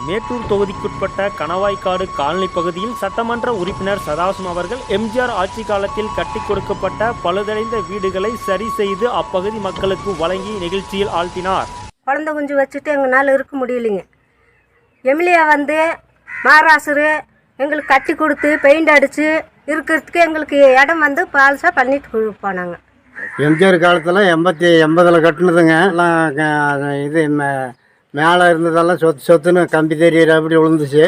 மேட்டூர் தொகுதிக்குட்பட்ட கணவாய்க்காடு காலனி பகுதியில் சட்டமன்ற உறுப்பினர் சதாசிவம் அவர்கள் எம்ஜிஆர் ஆட்சி காலத்தில் கட்டிக் கொடுக்கப்பட்ட பழுதடைந்த வீடுகளை சரி செய்து அப்பகுதி மக்களுக்கு வழங்கி நிகழ்ச்சியில் ஆழ்த்தினார். குழந்தை குஞ்சு வச்சுட்டு எங்களால் இருக்க முடியலைங்க. எம்எல்ஏ வந்து மகாராசரு எங்களுக்கு கட்டி கொடுத்து பெயிண்ட் அடித்து இருக்கிறதுக்கு எங்களுக்கு இடம் வந்து பால்ஸாக பண்ணிட்டு போனாங்க. எம்ஜிஆர் காலத்தில் 80 கட்டினதுங்க எல்லாம். இது மேலே இருந்ததெல்லாம் சொத்துன்னு கம்பி தெரியிற அப்படி விழுந்துச்சு.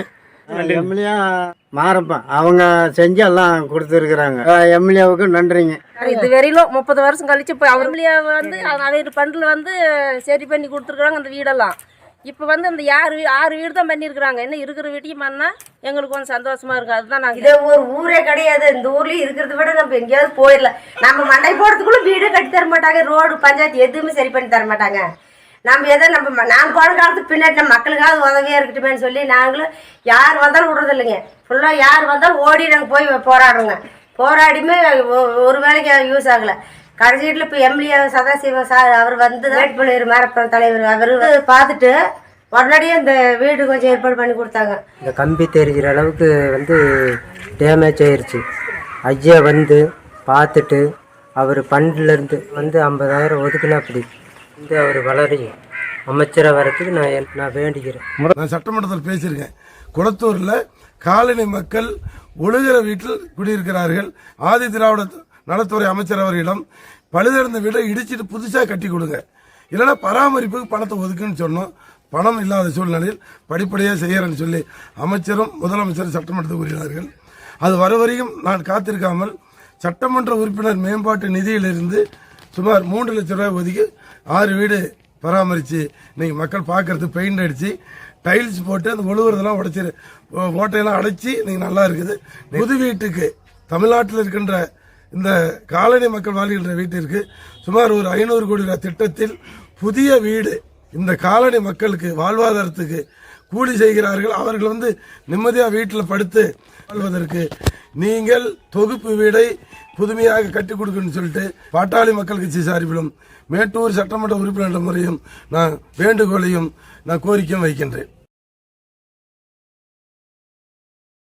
எம்எல்ஏ மாறப்பா அவங்க செஞ்சு எல்லாம் கொடுத்துருக்குறாங்க. எம்எல்ஏவுக்கு நன்றிங்க. இது வரையிலும் 30 வருஷம் கழிச்சு இப்போ அவர் எம்எல்ஏ வந்து அவர் பண்டில் வந்து சரி பண்ணி கொடுத்துருக்குறாங்க அந்த வீடெல்லாம். இப்போ வந்து அந்த 6 வீடு தான் பண்ணியிருக்கிறாங்க. இன்னும் இருக்கிற வீட்டையும் பண்ணால் எங்களுக்கு கொஞ்சம் சந்தோஷமா இருக்கும். அதுதான் நாங்கள் இதே ஒரு ஊரே கிடையாது. இந்த ஊர்லேயும் இருக்கிறத விட நம்ம எங்கேயாவது போயிடலாம். நம்ம மண்டை போடுறதுக்குள்ள வீடே கட்டி தர மாட்டாங்க. ரோடு பஞ்சாயத்து எதுவுமே சரி பண்ணி தர மாட்டாங்க. நம்ம எதோ நான் போன காலத்துக்கு பின்னாடி நம்ம மக்களுக்காவது உதவியாக இருக்கட்டுமேனு சொல்லி நாங்களும் யார் வந்தாலும் விடுறது இல்லைங்க. ஃபுல்லாக யார் வந்தாலும் ஓடி நாங்கள் போய் போராடுறோங்க. போராடியுமே ஒரு வேலைக்கு யூஸ் ஆகலை. கடைசி வீட்டில் இப்போ எம்எல்ஏ சதாசிவம் சார் அவர் வந்து வேட்புமனு மரப்பணம் தலைவர் அவர் பார்த்துட்டு உடனடியே இந்த வீடு கொஞ்சம் ஏற்பாடு பண்ணி கொடுத்தாங்க. இந்த கம்பி தெரிகிற அளவுக்கு வந்து டேமேஜ் ஆயிடுச்சு. ஐயா வந்து பார்த்துட்டு அவர் ஃபண்ட்லேருந்து வந்து 50,000 ஒதுக்குனா அப்படி வந்து அவர் வளரையும் அமைச்சராக வரத்துக்கு நான் வேண்டிக்கிறேன். நான் சட்டமன்றத்தில் பேசியிருக்கேன். குளத்தூரில் காலனி மக்கள் ஒழுகிற வீட்டில் குடியிருக்கிறார்கள். ஆதி திராவிட நலத்துறை அமைச்சர் அவர்களிடம் பழுதடைந்த வீடை இடிச்சிட்டு புதுசாக கட்டி கொடுங்க, இல்லைன்னா பராமரிப்புக்கு பணத்தை ஒதுக்குன்னு சொன்னோம். பணம் இல்லாத சூழ்நிலையில் படிப்படியாக செய்யறேன்னு சொல்லி அமைச்சரும் முதலமைச்சரும் சட்டமன்றத்தில் கூறினார்கள். அது வர வரையும் நான் காத்திருக்காமல் சட்டமன்ற உறுப்பினர் மேம்பாட்டு நிதியிலிருந்து சுமார் 3 லட்சம் ரூபாய் ஒதுக்கி 6 வீடு பராமரித்து இன்னைக்கு மக்கள் பார்க்கறது பெயிண்ட் அடித்து டைல்ஸ் போட்டு அந்த ஒழுகுறதெல்லாம் உடைச்சி ஓட்டையெல்லாம் அடைச்சி இன்னைக்கு நல்லா இருக்குது. புது வீட்டுக்கு தமிழ்நாட்டில் இருக்கின்ற இந்த காலனி மக்கள் வாழ்கின்ற வீட்டிற்கு சுமார் ஒரு 500 கோடி ரூபாய் திட்டத்தில் புதிய வீடு இந்த காலனி மக்களுக்கு வாழ்வாதாரத்துக்கு கூலி செய்கிறார்கள். அவர்கள் வந்து நிம்மதியாக வீட்டில் படுத்து வாழ்வதற்கு நீங்கள் தொகுப்பு வீடை புதுமையாக கட்டிக் கொடுக்கணும்னு சொல்லிட்டு பாட்டாளி மக்கள் கட்சி சார்பிலும் மேட்டூர் சட்டமன்ற உறுப்பினர் முறையும் நான் வேண்டுகோளையும் நான் கோரிக்கையும் வைக்கின்றேன்.